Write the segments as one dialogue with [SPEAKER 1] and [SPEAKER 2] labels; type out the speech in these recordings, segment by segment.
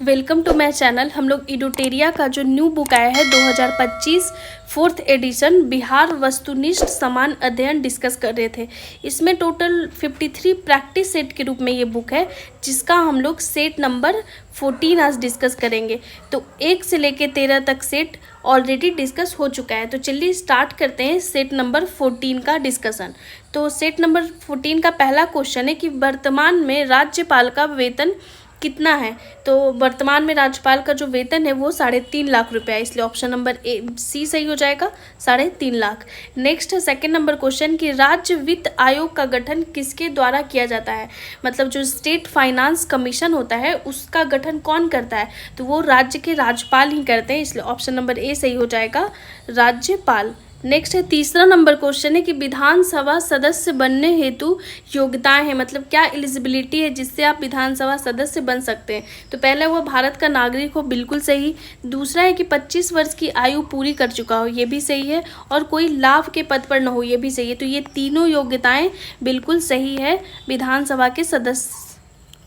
[SPEAKER 1] Welcome to my channel. हम लोग इडोटेरिया का जो न्यू बुक आया है 2025 फोर्थ एडिशन बिहार वस्तुनिष्ठ समान अध्ययन डिस्कस कर रहे थे। इसमें टोटल 53 प्रैक्टिस सेट के रूप में ये बुक है, जिसका हम लोग सेट नंबर 14 आज डिस्कस करेंगे। तो 1 से लेके 13 तक सेट ऑलरेडी डिस्कस हो चुका है। तो चलिए स्टार्ट करते हैं सेट नंबर 14 का डिस्कशन। तो सेट नंबर 14 का पहला क्वेश्चन है कि वर्तमान में राज्यपाल का वेतन कितना है। तो वर्तमान में राज्यपाल का जो वेतन है वो 3.5 लाख रुपया है, इसलिए ऑप्शन नंबर सी सही हो जाएगा, 3.5 लाख। नेक्स्ट है सेकेंड नंबर क्वेश्चन कि राज्य वित्त आयोग का गठन किसके द्वारा किया जाता है। मतलब जो स्टेट फाइनेंस कमीशन होता है उसका गठन कौन करता है, तो वो राज्य के राज्यपाल ही करते हैं, इसलिए ऑप्शन नंबर ए सही हो जाएगा, राज्यपाल। नेक्स्ट है तीसरा नंबर क्वेश्चन है कि विधानसभा सदस्य बनने हेतु योग्यताएं हैं। मतलब क्या एलिजिबिलिटी है जिससे आप विधानसभा सदस्य बन सकते हैं। तो पहला हुआ भारत का नागरिक हो, बिल्कुल सही। दूसरा है कि 25 वर्ष की आयु पूरी कर चुका हो, ये भी सही है। और कोई लाभ के पद पर न हो, ये भी सही है। तो ये तीनों योग्यताएं बिल्कुल सही है विधानसभा के सदस्य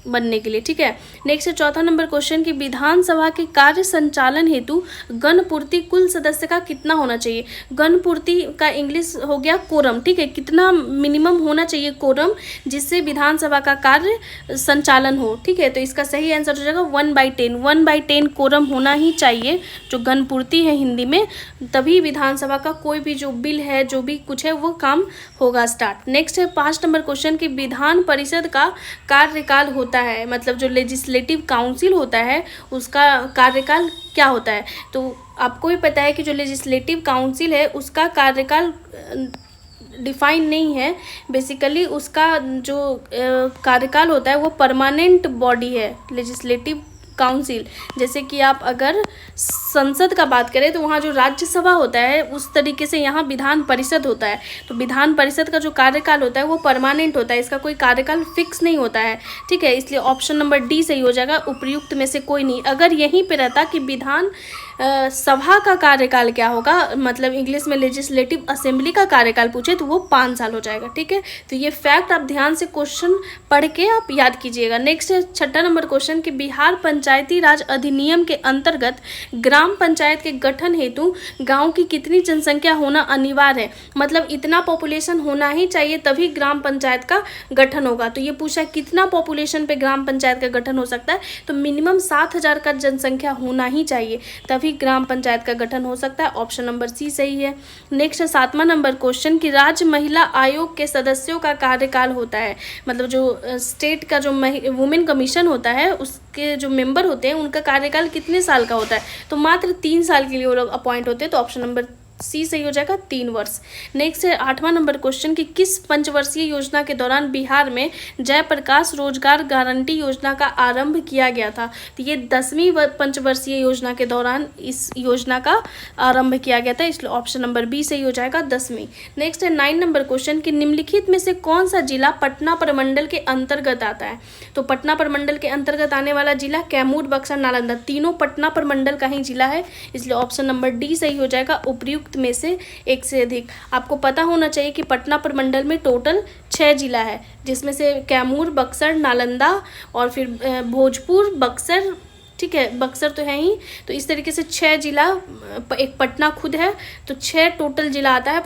[SPEAKER 1] बनने के लिए, ठीक है। नेक्स्ट है चौथा नंबर क्वेश्चन कि विधानसभा के कार्य संचालन हेतु गणपूर्ति कुल सदस्य का कितना होना चाहिए। गणपूर्ति का इंग्लिश हो गया कोरम, ठीक है। कितना मिनिमम होना चाहिए कोरम जिससे विधानसभा का कार्य संचालन हो, ठीक है। तो इसका सही आंसर हो जाएगा 1/10। 1/10 कोरम होना ही चाहिए, जो गणपूर्ति है हिंदी में, तभी विधानसभा का कोई भी जो बिल है, जो भी कुछ है, वो काम होगा स्टार्ट। नेक्स्ट है 5 नंबर क्वेश्चन कि विधान परिषद का कार्यकाल होता है। मतलब जो लेजिस्लेटिव काउंसिल होता है उसका कार्यकाल क्या होता है। तो आपको भी पता है कि जो लेजिस्लेटिव काउंसिल है उसका कार्यकाल डिफाइन नहीं है। बेसिकली उसका जो कार्यकाल होता है वो परमानेंट बॉडी है लेजिस्लेटिव काउंसिल। जैसे कि आप अगर संसद का बात करें तो वहाँ जो राज्यसभा होता है उस तरीके से यहाँ विधान परिषद होता है। तो विधान परिषद का जो कार्यकाल होता है वो परमानेंट होता है, इसका कोई कार्यकाल फिक्स नहीं होता है, ठीक है। इसलिए ऑप्शन नंबर डी सही हो जाएगा, उपयुक्त में से कोई नहीं। अगर यहीं पे रहता कि विधान सभा का कार्यकाल क्या होगा, मतलब इंग्लिश में लेजिस्लेटिव असेंबली का कार्यकाल पूछे तो वो 5 साल हो जाएगा, ठीक है। तो ये फैक्ट आप ध्यान से क्वेश्चन पढ़ के आप याद कीजिएगा। नेक्स्ट है छठा नंबर क्वेश्चन कि बिहार पंचायती राज अधिनियम के अंतर्गत ग्राम पंचायत के गठन हेतु गांव की कितनी जनसंख्या होना अनिवार्य है। मतलब इतना पॉपुलेशन होना ही चाहिए तभी ग्राम पंचायत का गठन होगा। तो ये पूछा कितना पॉपुलेशन पे ग्राम पंचायत का गठन हो सकता है, तो मिनिमम 7,000 का जनसंख्या होना ही चाहिए, तभी ग्राम पंचायत का गठन हो सकता है। ऑप्शन नंबर सी सही है। नेक्स्ट है 7वां नंबर क्वेश्चन कि राज्य महिला आयोग के सदस्यों का कार्यकाल होता है। मतलब जो स्टेट का जो वुमेन कमीशन होता है उसके जो मेंबर होते हैं उनका कार्यकाल कितने साल का होता है, तो मात्र 3 साल के लिए वो लोग अपॉइंट होते हैं। तो ऑप्शन नंबर सी सही हो जाएगा, 3 वर्ष। नेक्स्ट है 8वां नंबर क्वेश्चन कि किस पंचवर्षीय योजना के दौरान बिहार में जयप्रकाश रोजगार गारंटी योजना का आरंभ किया गया था। तो ये 10वीं पंचवर्षीय योजना के दौरान इस योजना का आरंभ किया गया था, इसलिए ऑप्शन नंबर बी सही हो जाएगा, 10वीं। नेक्स्ट है 9 नंबर क्वेश्चन कि निम्नलिखित में से कौन सा जिला पटना प्रमंडल के अंतर्गत आता है। तो पटना प्रमंडल के अंतर्गत आने वाला जिला कैमूर, बक्सर, नालंदा, तीनों पटना प्रमंडल का ही जिला है, इसलिए ऑप्शन नंबर डी सही हो जाएगा, उपयुक्त में से एक से अधिक। आपको पता होना चाहिए कि पटना प्रमंडल में टोटल 6 जिला है, जिसमें से कैमूर, बक्सर, नालंदा और फिर भोजपुर, बक्सर, ठीक है, बक्सर तो है ही। तो इस तरीके से 6 जिला, एक पटना खुद है, तो 6 टोटल जिला आता है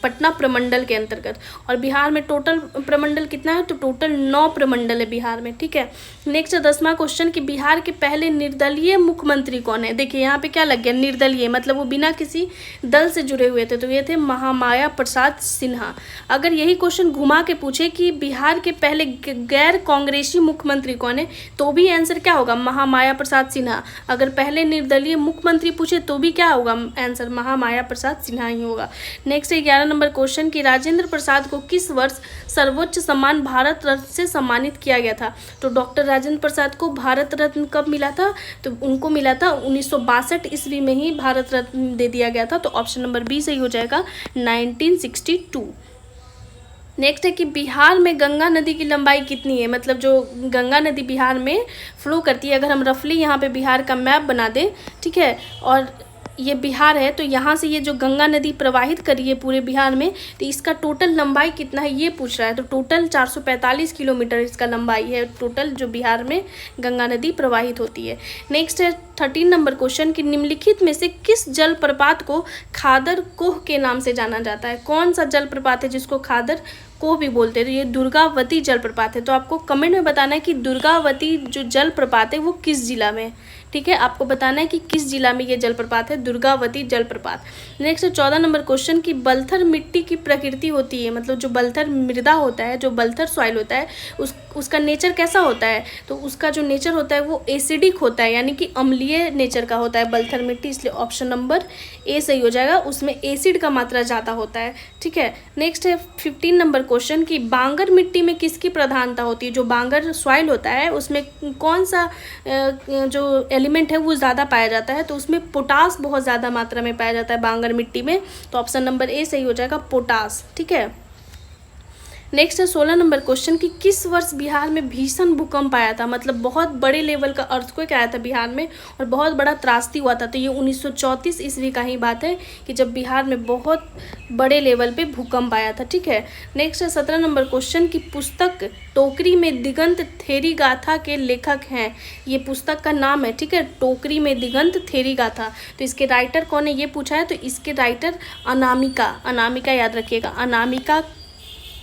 [SPEAKER 1] पटना प्रमंडल के अंतर्गत। और बिहार में टोटल प्रमंडल कितना है, तो टोटल 9 प्रमंडल है बिहार में, ठीक है। नेक्स्ट 10वां क्वेश्चन कि बिहार के पहले निर्दलीय मुख्यमंत्री कौन है। देखिए यहाँ पे क्या लग गया, निर्दलीय मतलब वो बिना किसी दल से जुड़े हुए थे, तो ये थे महामाया प्रसाद सिन्हा। अगर यही क्वेश्चन घुमा के पूछे कि बिहार के पहले गैर कांग्रेसी मुख्यमंत्री कौन है, तो भी आंसर क्या होगा, महामाया प्रसाद सिन्हा। अगर पहले निर्दलीय मुख्यमंत्री पूछे तो भी क्या होगा आंसर, महामाया प्रसाद सिन्हा ही होगा। नेक्स्ट 11 नंबर क्वेश्चन कि राजेंद्र प्रसाद को किस वर्ष सर्वोच्च सम्मान भारत रत्न से सम्मानित किया गया था। तो डॉक्टर राजेंद्र प्रसाद को भारत रत्न कब मिला था, तो उनको मिला था 1962 ईस्वी में ही भारत रत्न दे दिया गया था। तो ऑप्शन नंबर बी सही हो जाएगा, 1962। नेक्स्ट है कि बिहार में गंगा नदी की लंबाई कितनी है। मतलब जो गंगा नदी बिहार में फ्लो करती है, अगर हम रफली यहाँ पे बिहार का मैप बना दें, ठीक है, और ये बिहार है, तो यहाँ से ये जो गंगा नदी प्रवाहित कर रही है पूरे बिहार में, तो इसका टोटल लंबाई कितना है ये पूछ रहा है। तो टोटल 445 किलोमीटर इसका लंबाई है टोटल, जो बिहार में गंगा नदी प्रवाहित होती है। नेक्स्ट है 13 नंबर क्वेश्चन कि निम्नलिखित में से किस जलप्रपात को खादर कोह के नाम से जाना जाता है। कौन सा जलप्रपात है जिसको खादर कोह भी बोलते हैं? तो ये दुर्गावती जलप्रपात है। तो आपको कमेंट में बताना है कि दुर्गावती जो जलप्रपात है वो किस जिला में है। ठीक है, आपको बताना है कि किस जिला में ये जलप्रपात है, दुर्गावती जलप्रपात। नेक्स्ट 14 नंबर क्वेश्चन कि बलथर मिट्टी की प्रकृति होती है, मतलब जो बलथर मृदा होता है, जो बलथर सॉइल होता है, उसका नेचर कैसा होता है? तो उसका जो नेचर होता है वो एसिडिक होता है, यानी कि अम्लीय नेचर का होता है बलथर मिट्टी, इसलिए ऑप्शन नंबर ए सही हो जाएगा, उसमें एसिड का मात्रा ज़्यादा होता है। ठीक है, नेक्स्ट है 15 नंबर क्वेश्चन कि बांगर मिट्टी में किसकी प्रधानता होती है। जो बांगर सॉइल होता है उसमें कौन सा जो एलिमेंट है वो ज़्यादा पाया जाता है? तो उसमें पोटास बहुत ज़्यादा मात्रा में पाया जाता है बांगर मिट्टी में, तो ऑप्शन नंबर ए सही हो जाएगा, पोटास। ठीक है, नेक्स्ट है 16 नंबर क्वेश्चन कि किस वर्ष बिहार में भीषण भूकंप आया था, मतलब बहुत बड़े लेवल का अर्थक्वेक आया था बिहार में और बहुत बड़ा त्रासदी हुआ था। तो ये 1934 ईस्वी का ही बात है कि जब बिहार में बहुत बड़े लेवल पे भूकंप आया था। ठीक है, नेक्स्ट है 17 नंबर क्वेश्चन कि पुस्तक टोकरी में दिगंत थेरी गाथा के लेखक हैं। ये पुस्तक का नाम है। ठीक है, टोकरी में दिगंत थेरी गाथा। तो इसके राइटर कौन है ये पूछा है, तो इसके राइटर अनामिका, अनामिका याद रखिएगा,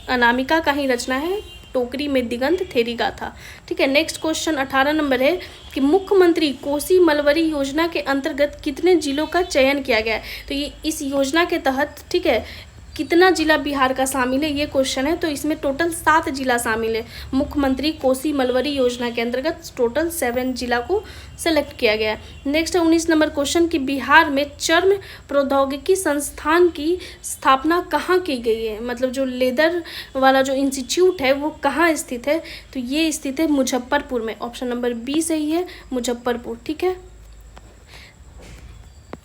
[SPEAKER 1] अनामिका का ही रचना है टोकरी में दिगंत थेरी गाथा। ठीक है, नेक्स्ट क्वेश्चन 18 नंबर है कि मुख्यमंत्री कोसी मलबरी योजना के अंतर्गत कितने जिलों का चयन किया गया है। तो ये इस योजना के तहत, ठीक है, कितना जिला बिहार का शामिल है ये क्वेश्चन है। तो इसमें टोटल 7 जिला शामिल है। मुख्यमंत्री कोसी मलबरी योजना के अंतर्गत टोटल 7 जिला को सेलेक्ट किया गया है। नेक्स्ट है 19 नंबर क्वेश्चन कि बिहार में चर्म प्रौद्योगिकी संस्थान की स्थापना कहाँ की गई है, मतलब जो लेदर वाला जो इंस्टीट्यूट है वो कहाँ स्थित है। तो ये स्थित है मुजफ्फरपुर में, ऑप्शन नंबर बी सही है, मुजफ्फरपुर। ठीक है,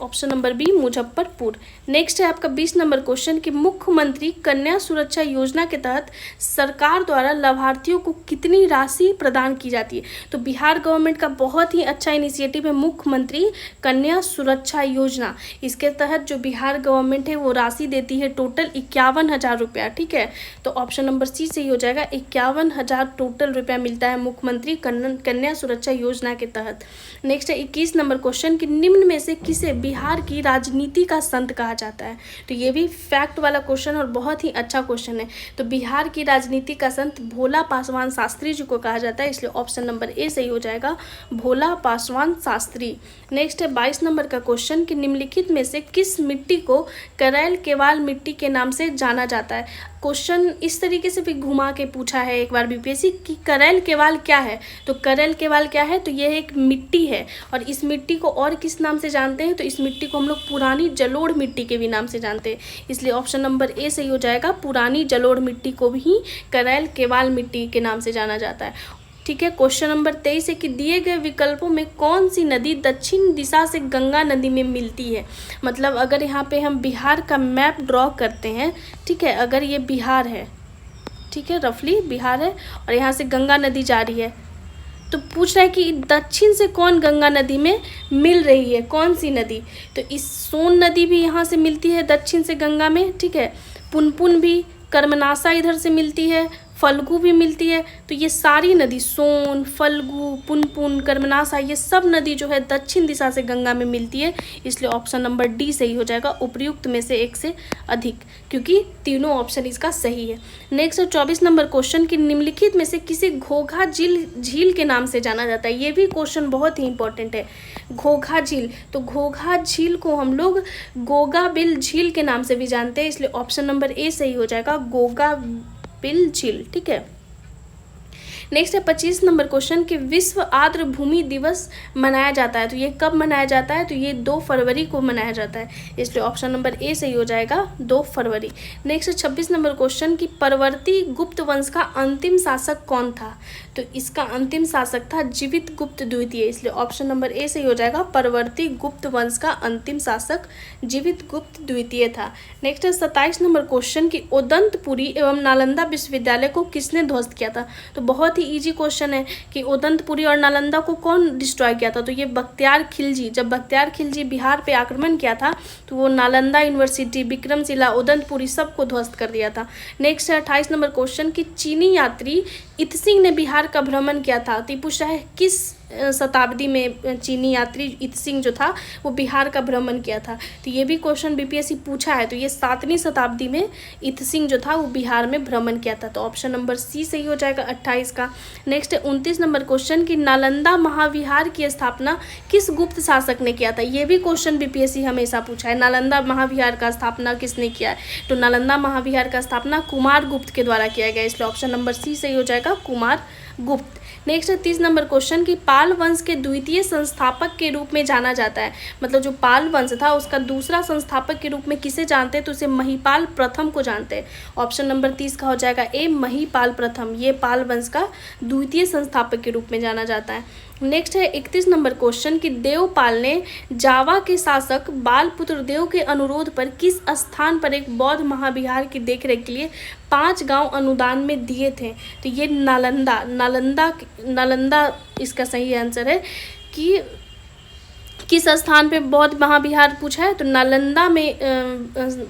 [SPEAKER 1] option number B Muzaffarpur. Next है आपका 20 नंबर क्वेश्चन कि मुख्यमंत्री कन्या सुरक्षा योजना के तहत सरकार द्वारा लाभार्थियों को कितनी राशि प्रदान की जाती है। तो बिहार गवर्नमेंट का बहुत ही अच्छा इनिशिएटिव है मुख्यमंत्री कन्या सुरक्षा योजना। इसके तहत जो बिहार गवर्नमेंट है वो राशि देती है टोटल 51,000 रुपया। ठीक है, तो ऑप्शन नंबर सी सही हो जाएगा, 51,000 टोटल रुपया मिलता है मुख्यमंत्री कन्या सुरक्षा योजना के तहत। नेक्स्ट है 21 नंबर क्वेश्चन कि निम्न में से किसे बिहार की राजनीति का संत कहा जाता है। तो ये भी फैक्ट वाला क्वेश्चन और बहुत ही अच्छा क्वेश्चन है। तो बिहार की राजनीति का संत भोला पासवान शास्त्री जी को कहा जाता है, इसलिए ऑप्शन नंबर ए सही हो जाएगा, भोला पासवान शास्त्री। नेक्स्ट है 22 नंबर का क्वेश्चन कि निम्नलिखित में से किस मिट्टी को करैल केवाल मिट्टी के नाम से जाना जाता है। क्वेश्चन इस तरीके से भी घुमा के पूछा है एक बार बीपीएससी कि करैल केवाल क्या है। तो करैल केवाल क्या है, तो यह एक मिट्टी है और इस मिट्टी को और किस नाम से जानते हैं, तो इस मिट्टी को हम लोग पुरानी जलोढ़ मिट्टी के भी नाम से जानते हैं, इसलिए ऑप्शन नंबर ए सही हो जाएगा, पुरानी जलोढ़ मिट्टी को भी करैल केवाल मिट्टी के नाम से जाना जाता है। ठीक है, क्वेश्चन नंबर 23 है कि दिए गए विकल्पों में कौन सी नदी दक्षिण दिशा से गंगा नदी में मिलती है। मतलब अगर यहाँ पे हम बिहार का मैप ड्रॉ करते हैं, ठीक है, अगर ये बिहार है, ठीक है, रफली बिहार है और यहाँ से गंगा नदी जा रही है, तो पूछ रहा है कि दक्षिण से कौन गंगा नदी में मिल रही है, कौन सी नदी। तो इस सोन नदी भी यहाँ से मिलती है दक्षिण से गंगा में। ठीक है, पुनपुन भी, कर्मनाशा इधर से मिलती है, फल्गु भी मिलती है। तो ये सारी नदी सोन, फल्गु, पुनपुन, कर्मनाशा, ये सब नदी जो है दक्षिण दिशा से गंगा में मिलती है, इसलिए ऑप्शन नंबर डी सही हो जाएगा, उपयुक्त में से एक से अधिक, क्योंकि तीनों ऑप्शन इसका सही है। नेक्स्ट 24 नंबर क्वेश्चन कि निम्नलिखित में से किसे घोघा झील के नाम से जाना जाता है। ये भी क्वेश्चन बहुत ही इंपॉर्टेंट है, घोघा झील। तो घोघा झील को हम लोग गोगा बिल झील के नाम से भी जानते हैं, इसलिए ऑप्शन नंबर ए सही हो जाएगा, गोगा बिल झील। ठीक है, नेक्स्ट है 25 नंबर क्वेश्चन कि विश्व आर्द्र भूमि दिवस मनाया जाता है। तो ये कब मनाया जाता है, तो ये 2 फरवरी को मनाया जाता है, इसलिए ऑप्शन नंबर ए सही हो जाएगा, 2 फरवरी। नेक्स्ट 26 नंबर क्वेश्चन कि परवर्ती गुप्त वंश का अंतिम शासक कौन था। तो इसका अंतिम शासक था जीवित गुप्त द्वितीय, इसलिए ऑप्शन नंबर ए सही हो जाएगा, परवर्ती गुप्त वंश का अंतिम शासक जीवित गुप्त द्वितीय था। नेक्स्ट है 27 नंबर क्वेश्चन कि उदंतपुरी एवं नालंदा विश्वविद्यालय को किसने ध्वस्त किया था। तो बहुत ही इजी क्वेश्चन है कि उदंतपुरी और नालंदा को कौन डिस्ट्रॉय किया था, तो ये बख्तियार खिलजी। जब बख्तियार खिलजी बिहार पे आक्रमण किया था तो वो नालंदा यूनिवर्सिटी, विक्रमशिला, उदंतपुरी सबको ध्वस्त कर दिया था। नेक्स्ट है 28 नंबर क्वेश्चन कि चीनी यात्री इत्सिंग ने बिहार का भ्रमण किया था, तो ये पूछ रहा है किस शताब्दी में चीनी यात्री इत्सिंग जो था वो बिहार का भ्रमण किया था। तो ये भी क्वेश्चन बीपीएससी पूछा है, तो ये 7वीं शताब्दी में इत्सिंग जो था वो बिहार में भ्रमण किया था। तो ऑप्शन नंबर सी सही हो जाएगा 28 का। नेक्स्ट है 29 नंबर क्वेश्चन कि नालंदा महाविहार की स्थापना किस गुप्त शासक ने किया था। ये भी क्वेश्चन बीपीएससी हमेशा पूछा है, नालंदा महाविहार का स्थापना किसने किया है, तो नालंदा महाविहार का स्थापना कुमार गुप्त के द्वारा किया गया, इसलिए ऑप्शन नंबर सी सही हो जाएगा कुमार गुप्त। नेक्स्ट है 30 नंबर क्वेश्चन कि पाल वंश के द्वितीय संस्थापक के रूप में जाना जाता है, मतलब जो पाल वंश था उसका दूसरा संस्थापक के रूप में किसे जानते हैं, तो उसे महिपाल प्रथम को जानते हैं। ऑप्शन नंबर 30 का हो जाएगा ए महिपाल प्रथम, ये पाल वंश का द्वितीय संस्थापक के रूप में जाना जाता है। नेक्स्ट है 31 नंबर क्वेश्चन कि देवपाल ने जावा के शासक बालपुत्र देव के अनुरोध पर किस स्थान पर एक बौद्ध महाविहार की देखरेख के लिए 5 गांव अनुदान में दिए थे, तो ये नालंदा इसका सही आंसर है। कि किस स्थान पे बौद्ध महाविहार पूछा है, तो नालंदा में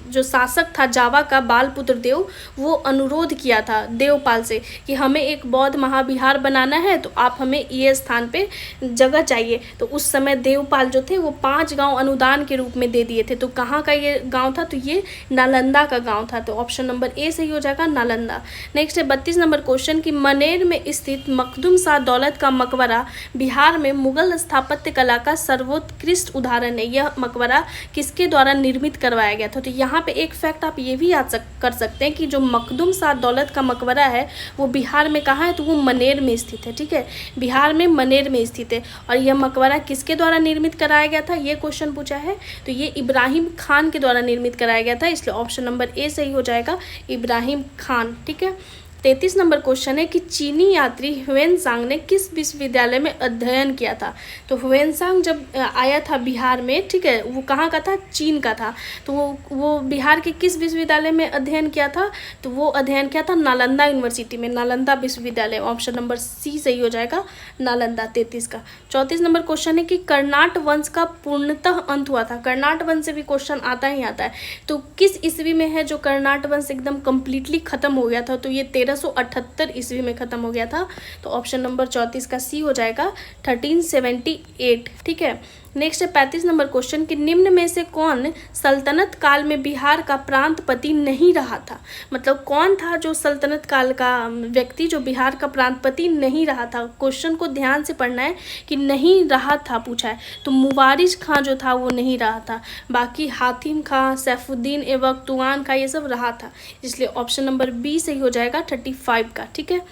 [SPEAKER 1] जो शासक था जावा का बालपुत्र देव, वो अनुरोध किया था देवपाल से कि हमें एक बौद्ध महाविहार बनाना है, तो आप हमें ये स्थान पे जगह चाहिए। तो उस समय देवपाल जो थे वो 5 गांव अनुदान के रूप में दे दिए थे। तो कहाँ का ये गांव था, तो ये नालंदा का गांव था, तो ऑप्शन नंबर ए सही हो जाएगा नालंदा। नेक्स्ट है 32 नंबर क्वेश्चन कि मनेर में स्थित मखदूम शाह दौलत का मकबरा बिहार में मुगल स्थापत्य कला का सर्वोत्कृष्ट उदाहरण है। यह मकबरा किसके द्वारा निर्मित करवाया गया था, तो यहाँ पे एक फैक्ट आप ये भी याद कर सकते हैं कि जो मखदूम शाह दौलत का मकबरा है वो बिहार में कहाँ है, तो वो मनेर में स्थित है। ठीक है, बिहार में मनेर में स्थित है। और यह मकबरा किसके द्वारा निर्मित कराया गया था, ये क्वेश्चन पूछा है, तो ये इब्राहिम खान के द्वारा निर्मित कराया गया था, इसलिए ऑप्शन नंबर ए सही हो जाएगा इब्राहिम खान। ठीक है, 33 नंबर क्वेश्चन है कि चीनी यात्री ह्वेनसांग ने किस विश्वविद्यालय में अध्ययन किया था। तो ह्वेनसांग जब आया था बिहार में, ठीक है, वो कहाँ का था, चीन का था। तो वो बिहार के किस विश्वविद्यालय में अध्ययन किया था, तो वो अध्ययन किया था नालंदा यूनिवर्सिटी में, नालंदा विश्वविद्यालय। ऑप्शन नंबर सी सही हो जाएगा नालंदा 33 का। 34 नंबर क्वेश्चन है कि कर्नाट वंश का पूर्णतः अंत हुआ था। कर्नाट वंश से भी क्वेश्चन आता ही आता है, तो किस ईस्वी में है जो कर्नाट वंश एकदम कम्प्लीटली खत्म हो गया था, तो ये 1378 ईस्वी में खत्म हो गया था। तो ऑप्शन नंबर 34 का सी हो जाएगा 1378। ठीक है, नेक्स्ट है 35 नंबर क्वेश्चन कि निम्न में से कौन सल्तनत काल में बिहार का प्रांतपति नहीं रहा था। मतलब कौन था जो सल्तनत काल का व्यक्ति जो बिहार का प्रांतपति नहीं रहा था। क्वेश्चन को ध्यान से पढ़ना है कि नहीं रहा था पूछा है, तो मुवारिज खां जो था वो नहीं रहा था, बाकी हातिम खां, सैफुद्दीन एवं तुआन खां ये सब रहा था, इसलिए ऑप्शन नंबर बी सही हो जाएगा 35 का। ठीक है,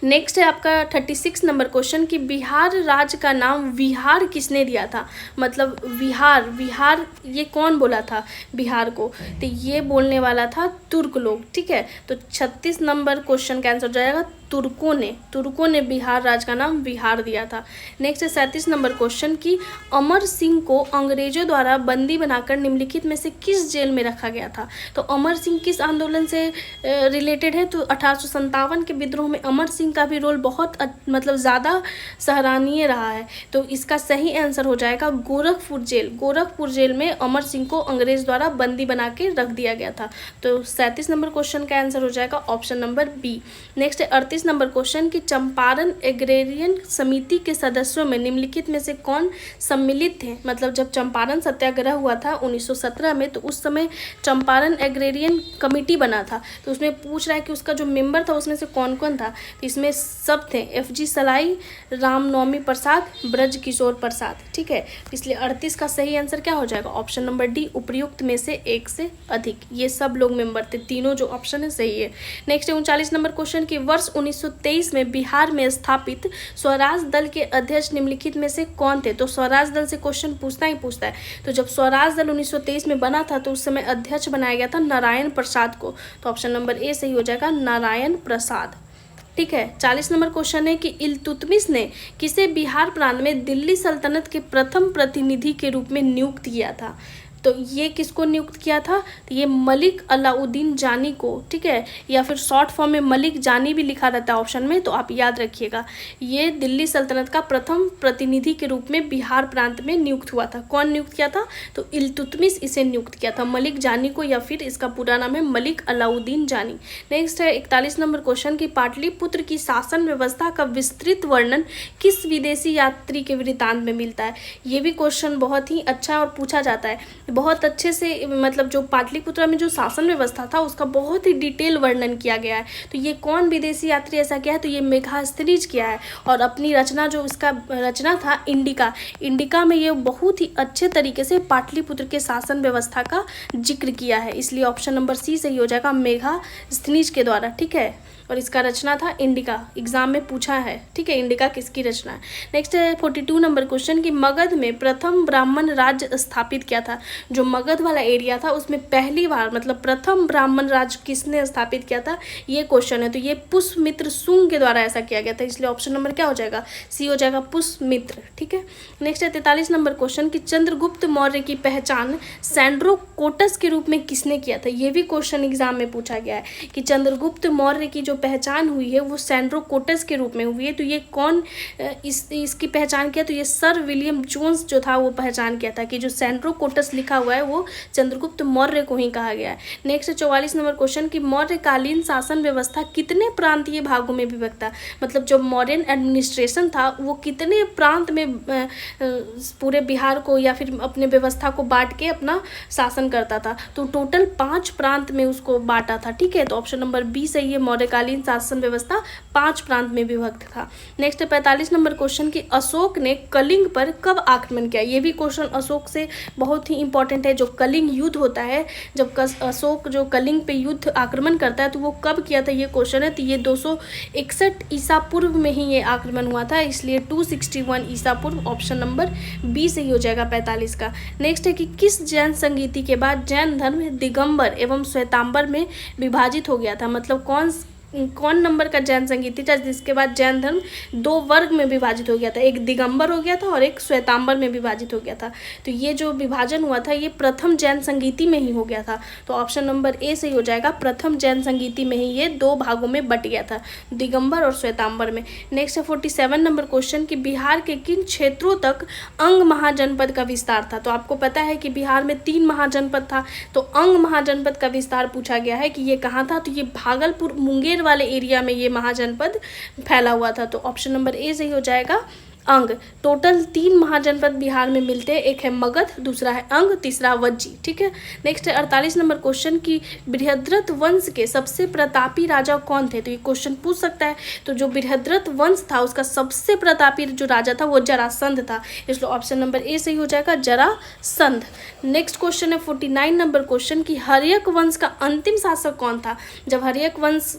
[SPEAKER 1] नेक्स्ट है आपका 36 नंबर क्वेश्चन कि बिहार राज्य का नाम विहार किसने दिया था। मतलब विहार ये कौन बोला था बिहार को, तो ये बोलने वाला था तुर्क लोग। ठीक है, तो 36 नंबर क्वेश्चन का आंसर हो जाएगा तुर्कों ने बिहार राज्य का नाम बिहार दिया था। नेक्स्ट है 37 नंबर क्वेश्चन कि अमर सिंह को अंग्रेजों द्वारा बंदी बनाकर निम्नलिखित में से किस जेल में रखा गया था। तो अमर सिंह किस आंदोलन से रिलेटेड है, तो 1857 के विद्रोह में अमर सिंह का भी रोल बहुत मतलब ज़्यादा सराहनीय रहा है। तो इसका सही आंसर हो जाएगा गोरखपुर जेल में अमर सिंह को अंग्रेज द्वारा बंदी बना के रख दिया गया था। तो 37 नंबर क्वेश्चन का आंसर हो जाएगा ऑप्शन नंबर बी। नेक्स्ट है 38 नंबर क्वेश्चन कि चंपारण एग्रेरियन समिति के सदस्यों में निम्नलिखित में से कौन सम्मिलित थे। मतलब जब चंपारण सत्याग्रह हुआ था 1917 में, तो उस समय चंपारण एग्रेरियन कमेटी बना था, तो उसमें पूछ रहा है कि उसका जो मेंबर था उसमें से कौन कौन था। तो इसमें सब थे, FG सलाई, रामनवमी प्रसाद, ब्रज किशोर प्रसाद। ठीक है, इसलिए 38 का सही आंसर क्या हो जाएगा, ऑप्शन नंबर डी, उपयुक्त में से एक से अधिक। ये सब लोग मेंबर थे, तीनों जो ऑप्शन है सही है। नेक्स्ट है 39 नंबर क्वेश्चन कि वर्ष 1923 में बिहार में स्थापित स्वराज दल के अध्यक्ष निम्नलिखित में से कौन थे। तो स्वराज दल से क्वेश्चन पूछता है। तो जब स्वराज दल 1923 में बना था तो उस समय अध्यक्ष बनाया गया था नारायण प्रसाद को। तो ऑप्शन नंबर ए सही हो जाएगा नारायण प्रसाद। ठीक है, 40 नंबर क्वेश्चन है कि इल्तुतमिश ने किसे बिहार प्रांत में दिल्ली सल्तनत के प्रथम प्रतिनिधि के रूप में नियुक्त किया था। तो ये किसको नियुक्त किया था, तो ये मलिक अलाउद्दीन जानी को, ठीक है, या फिर शॉर्ट फॉर्म में मलिक जानी भी लिखा रहता है ऑप्शन में, तो आप याद रखिएगा। ये दिल्ली सल्तनत का प्रथम प्रतिनिधि के रूप में बिहार प्रांत में नियुक्त हुआ था। कौन नियुक्त किया था, तो इल्तुतमिश इसे नियुक्त किया था, मलिक जानी को, या फिर इसका पूरा नाम है मलिक अलाउद्दीन जानी। नेक्स्ट है 41 नंबर क्वेश्चन की पाटलिपुत्र की शासन व्यवस्था का विस्तृत वर्णन किस विदेशी यात्री के वृत्तांत में मिलता है। ये भी क्वेश्चन बहुत ही अच्छा और पूछा जाता है बहुत अच्छे से, मतलब जो पाटलिपुत्र में जो शासन व्यवस्था था उसका बहुत ही डिटेल वर्णन किया गया है। तो ये कौन विदेशी यात्री ऐसा किया है, तो ये मेघास्थनीज किया है, और अपनी रचना जो इसका रचना था इंडिका में ये बहुत ही अच्छे तरीके से पाटलिपुत्र के शासन व्यवस्था का जिक्र किया है, इसलिए ऑप्शन नंबर सी सही हो जाएगा, मेघास्थनीज के द्वारा, ठीक है। और इसका रचना था इंडिका, एग्जाम में पूछा है, ठीक है, इंडिका किसकी रचना है। नेक्स्ट है 42 नंबर क्वेश्चन कि मगध में प्रथम ब्राह्मण राज्य स्थापित किया था। जो मगध वाला एरिया था उसमें पहली बार मतलब प्रथम ब्राह्मण राज्य किसने स्थापित किया था, ये क्वेश्चन है। तो ये पुष्यमित्र शुंग के द्वारा ऐसा किया गया था, इसलिए ऑप्शन नंबर क्या हो जाएगा, सी हो जाएगा, पुष्यमित्र, ठीक है। नेक्स्ट है 43 नंबर क्वेश्चन कि चंद्रगुप्त मौर्य की पहचान सैंड्रोकोटस के रूप में किसने किया था। ये भी क्वेश्चन एग्जाम में पूछा गया है कि चंद्रगुप्त मौर्य की जो पहचान हुई है वो सैंड्रोकोटस के रूप में हुई है। तो ये कौन इसकी पहचान किया, तो ये सर विलियम जोन्स जो था वो पहचान किया था कि जो सैंड्रोकोटस लिखा हुआ है वो चंद्रगुप्त मौर्य को ही कहा गया है। नेक्स्ट 44 नंबर क्वेश्चन कि मौर्यकालीन शासन व्यवस्था कितने प्रांतीय भागों में विभक्त था। मतलब जो मौर्यन एडमिनिस्ट्रेशन था वो कितने प्रांत में पूरे बिहार को या फिर अपने व्यवस्था को बांट के अपना शासन करता था। तो टोटल 5 प्रांत में उसको बांटा था, ठीक है। तो ऑप्शन नंबर बी सही है, मौर्यकालीन शासन व्यवस्था 5 प्रांत में विभक्त था। नेक्स्ट 45 नंबर क्वेश्चन कि अशोक ने कलिंग पर कब आक्रमण किया। ये भी क्वेश्चन अशोक से बहुत ही इंपॉर्टेंट है। जो कलिंग युद्ध होता है, जब अशोक जो कलिंग पे युद्ध आक्रमण करता है तो वो कब किया था, ये क्वेश्चन है। तो ये 261 ईसा पूर्व में ही ये आक्रमण हुआ था, इसलिए 261 ईसा पूर्व ऑप्शन नंबर बी सही हो जाएगा 45 का। नेक्स्ट है कि किस जैन संगीति के बाद जैन धर्म दिगंबर एवं श्वेतांबर में विभाजित हो गया था। मतलब कौन नंबर का जैन संगीति था जिसके बाद जैन धर्म 2 वर्ग में विभाजित हो गया था, एक दिगंबर हो गया था और एक श्वेतांबर में विभाजित हो गया था। तो ये जो विभाजन हुआ था ये प्रथम जैन संगीति में ही हो गया था। तो ऑप्शन नंबर ए सही हो जाएगा, प्रथम जैन संगीति में ही ये 2 भागों में बट गया था, दिगंबर और श्वेतांबर में। नेक्स्ट है 47 नंबर क्वेश्चन कि बिहार के किन क्षेत्रों तक अंग महाजनपद का विस्तार था। तो आपको पता है कि बिहार में 3 महाजनपद था, तो अंग महाजनपद का विस्तार पूछा गया है कि ये कहाँ था। तो ये भागलपुर मुंगेर वाले एरिया में ये महाजनपद फैला हुआ था। तो ऑप्शन नंबर ए सही हो जाएगा, अंग। टोटल 3 महाजनपद बिहार में मिलते हैं, एक है मगध, दूसरा है अंग, तीसरा वज्जी, ठीक है। नेक्स्ट है 48 नंबर क्वेश्चन कि बृहद्रथ वंश के सबसे प्रतापी राजा कौन थे। तो ये क्वेश्चन पूछ सकता है। तो जो बृहद्रथ वंश था उसका सबसे प्रतापी जो राजा था वो जरासंध था, इसलिए ऑप्शन नंबर ए सही हो जाएगा, जरासंध। नेक्स्ट क्वेश्चन है 49 नंबर क्वेश्चन कि हर्यक वंश का अंतिम शासक कौन था। जब हर्यक वंश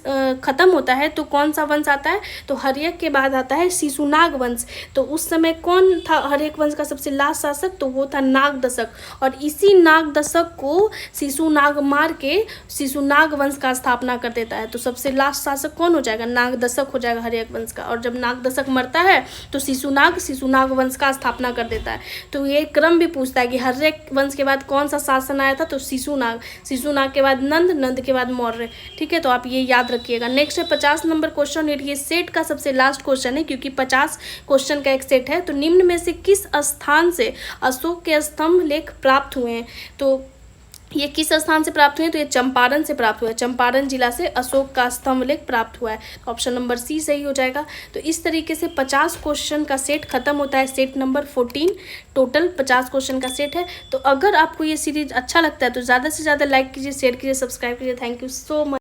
[SPEAKER 1] खत्म होता है तो कौन सा वंश आता है, तो हर्यक के बाद आता है शिशुनाग वंश। तो उस समय कौन था हर्यक वंश का सबसे लास्ट शासक, तो वो था नागदशक। और इसी नागदशक को शिशुनाग मार के शिशुनाग वंश का स्थापना कर देता है। तो सबसे लास्ट शासक कौन हो जाएगा, नागदशक हो जाएगा हर्यक वंश का। और जब नागदशक मरता है तो शिशुनाग वंश का स्थापना कर देता है। तो ये क्रम भी पूछता है कि हर्यक वंश के बाद कौन सा शासन आया था, तो शिशुनाग के बाद नंद के बाद मौर्य, ठीक है। तो आप ये याद रखिएगा। नेक्स्ट है 50 नंबर क्वेश्चन, ये सेट का सबसे लास्ट क्वेश्चन है क्योंकि 50 क्वेश्चन का एक सेट है। तो निम्न में से किस स्थान से अशोक के स्तंभ लेख प्राप्त हुए हैं। तो ये किस स्थान से प्राप्त हुए हैं, तो ये चंपारण से प्राप्त हुआ है। चंपारण जिला से अशोक का स्तंभ लेख प्राप्त हुआ है, तो ऑप्शन नंबर सी सही हो जाएगा। तो इस तरीके से 50 क्वेश्चन का सेट खत्म होता है, सेट नंबर 14। टोटल 50 क्वेश्चन का सेट है। तो अगर आपको ये सीरीज अच्छा लगता है तो ज़्यादा से ज़्यादा लाइक कीजिए, शेयर कीजिए, सब्सक्राइब कीजिए। Thank you so much.